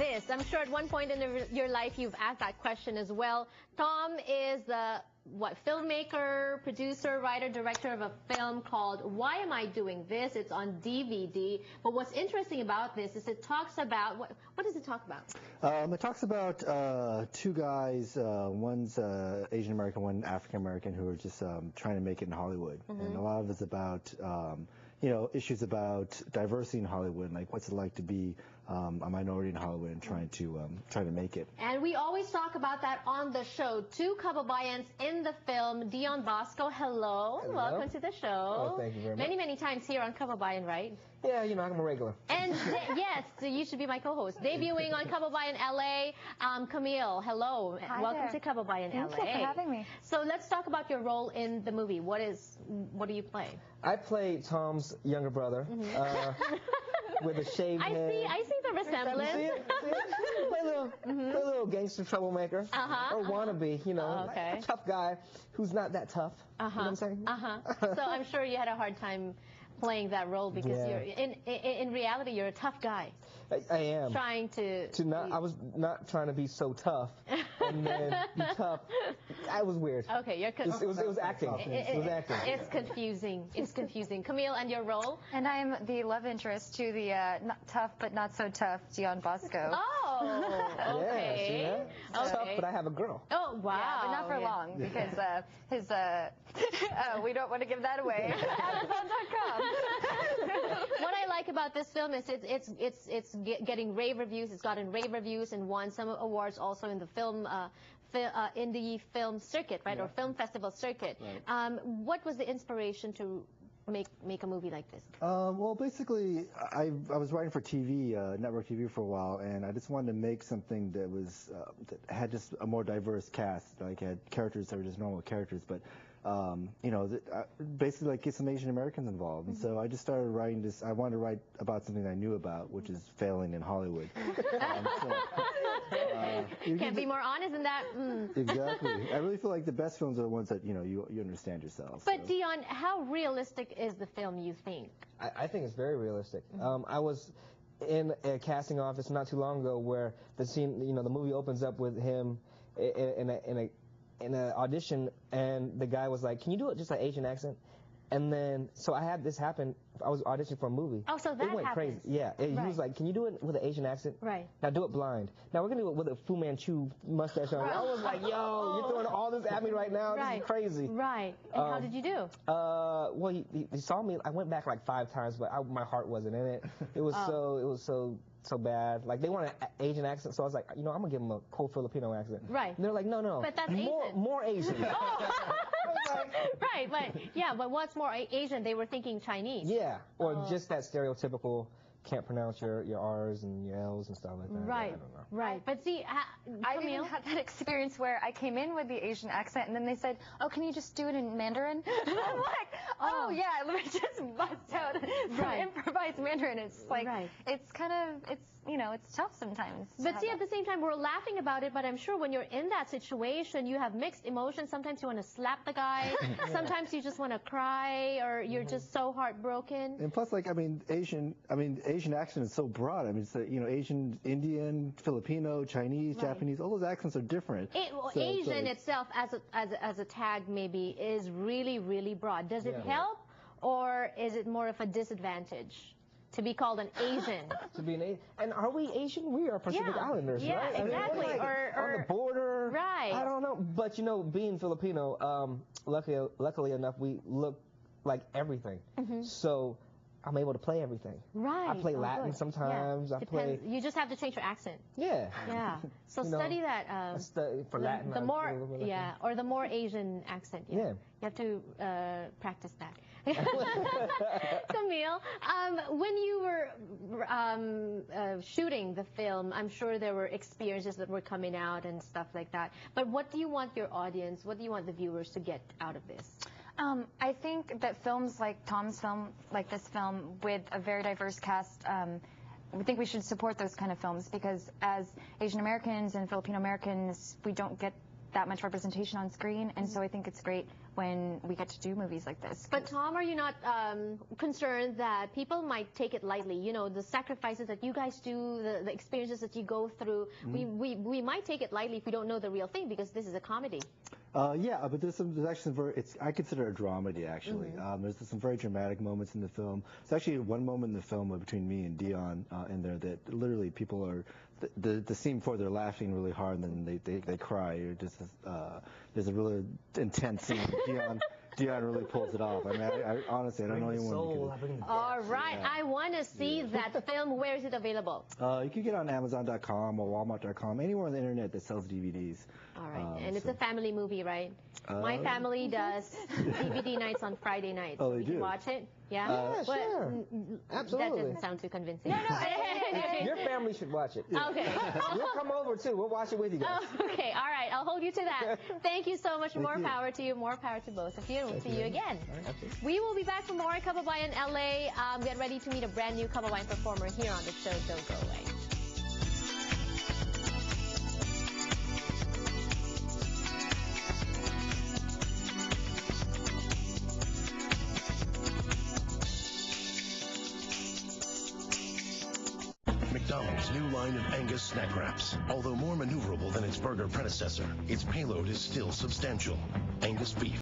this? I'm sure at one point in your life you've asked that question as well. Tom is the filmmaker, producer, writer, director of a film called Why Am I Doing This? It's on DVD. But what's interesting about this is it talks about, what does it talk about? It talks about two guys, one's Asian American, one African American, who are just trying to make it in Hollywood. Mm-hmm. And a lot of it's about, issues about diversity in Hollywood, like what's it like to be a minority in Hollywood and trying to make it. And we always talk about that on the show. Two Kababayans in the film. Dion Bosco, hello. Welcome to the show. Oh, thank you very much. Many times here on Kababayan, right? Yeah, I'm a regular. And yes, so you should be my co-host. Debuting on Kababayan LA, Camille, hello. Hi Welcome there. to Kababayan Thank LA. you for having me. So let's talk about your role in the movie. What do you play? I play Tom's younger brother. Mm-hmm. With a shaved head. I see the resemblance. See it? Play a little gangster troublemaker. Or wannabe, okay. A tough guy who's not that tough. You know what I'm saying? So I'm sure you had a hard time playing that role because you're in reality you're a tough guy. I am. Trying to I was not trying to be so tough and then be tough. I was weird. Okay, it was acting. It was acting. It's confusing. It's confusing. Camille, and your role? And I'm the love interest to the not tough but not so tough Dion Bosco. Oh, okay. Yeah. Okay. Tough, but I have a girl. Oh, wow. Yeah, but not for long because his we don't want to give that away. Amazon.com. What I like about this film is it's getting rave reviews. It's gotten rave reviews and won some awards also in the film circuit, right, or film festival circuit. Right. What was the inspiration to make a movie like this? Well, basically, I was writing for TV, network TV for a while, and I just wanted to make something that was that had just a more diverse cast, like had characters that were just normal characters, but basically like get some Asian Americans involved. And so I just started writing this. I wanted to write about something I knew about, which is failing in Hollywood. Can't be more honest than that. Exactly. I really feel like the best films are the ones that you understand yourself. But so. Dion, how realistic is the film, you think? I think it's very realistic. I was in a casting office not too long ago where the scene, the movie opens up with him in an audition, and the guy was like, "Can you do it just like Asian accent?" And then, so I had this happen. I was auditioning for a movie. Oh, so that it went happens. crazy. Yeah, he was like, "Can you do it with an Asian accent?" Right. Now do it blind. Now we're gonna do it with a Fu Manchu mustache on. I was like, "Yo, you're throwing all this at me right now. This is crazy." Right. And how did you do? Well, he saw me. I went back like 5 times, but my heart wasn't in it. It was so bad. Like, they wanted an Asian accent, so I was like, I'm gonna give them a cold Filipino accent. Right. And they're like, no. But that's more Asian. Right, but what's more Asian? They were thinking Chinese. Yeah, or just that stereotypical can't pronounce your R's and your L's and stuff like that. Right, I don't know. right. But see, I even had that experience where I came in with the Asian accent, and then they said, "Oh, can you just do it in Mandarin?" And I'm like, "Oh yeah, let me just bust out some improvised Mandarin." It's like, it's kind of, it's tough sometimes. But see, at the same time, we're laughing about it, but I'm sure when you're in that situation, you have mixed emotions. Sometimes you want to slap the guy. Sometimes you just want to cry, or you're just so heartbroken. And plus, like, Asian accent is so broad. I mean, it's Asian, Indian, Filipino, Chinese, Japanese. All those accents are different. Asian itself, as a tag, maybe is really, really broad. Does it help, or is it more of a disadvantage to be called an Asian? To be an Asian, and are we Asian? We are Pacific Islanders, right? Yeah, exactly. On the border. Right. I don't know, but being Filipino, luckily enough, we look like everything. So I'm able to play everything. Right. I play Latin sometimes. I play. You just have to change your accent. Yeah. Yeah. So study that. For Latin. The more, or the more Asian accent. Yeah. You have to practice that. Camille, when you were shooting the film, I'm sure there were experiences that were coming out and stuff like that. But what do you want your audience, what do you want the viewers to get out of this? I think that films like Tom's film, like this film, with a very diverse cast, we think we should support those kind of films because as Asian Americans and Filipino Americans, we don't get that much representation on screen, and so I think it's great when when we get to do movies like this. But Tom, are you not concerned that people might take it lightly? You know, the sacrifices that you guys do, the experiences that you go through, we might take it lightly if we don't know the real thing, because this is a comedy. Yeah, but there's actually some I consider it a dramedy, actually. There's some very dramatic moments in the film. There's actually one moment in the film between me and Dion in there that literally people are, the scene before they're laughing really hard and then they cry. There's a really intense scene. Dion really pulls it off. I mean, I honestly, I don't know anyone. All right, I want to see that film. Where is it available? You can get it on Amazon.com or Walmart.com, anywhere on the internet that sells DVDs. All right, and it's a family movie, right? My family does DVD nights on Friday nights. Oh, they do? Can watch it? Yeah? Yeah, sure. That Absolutely. doesn't sound too convincing. Your family should watch it. Okay. We'll come over too. We'll watch it with you guys. Okay, all right. I'll hold you to that. Thank you so much. More power to you. More power to both of you. We'll see you again. We will be back for more Kababayan LA. Get ready to meet a brand new Kababayan performer here on the show. Don't go away. McDonald's new line of Angus snack wraps. Although more maneuverable than its burger predecessor, its payload is still substantial. Angus beef.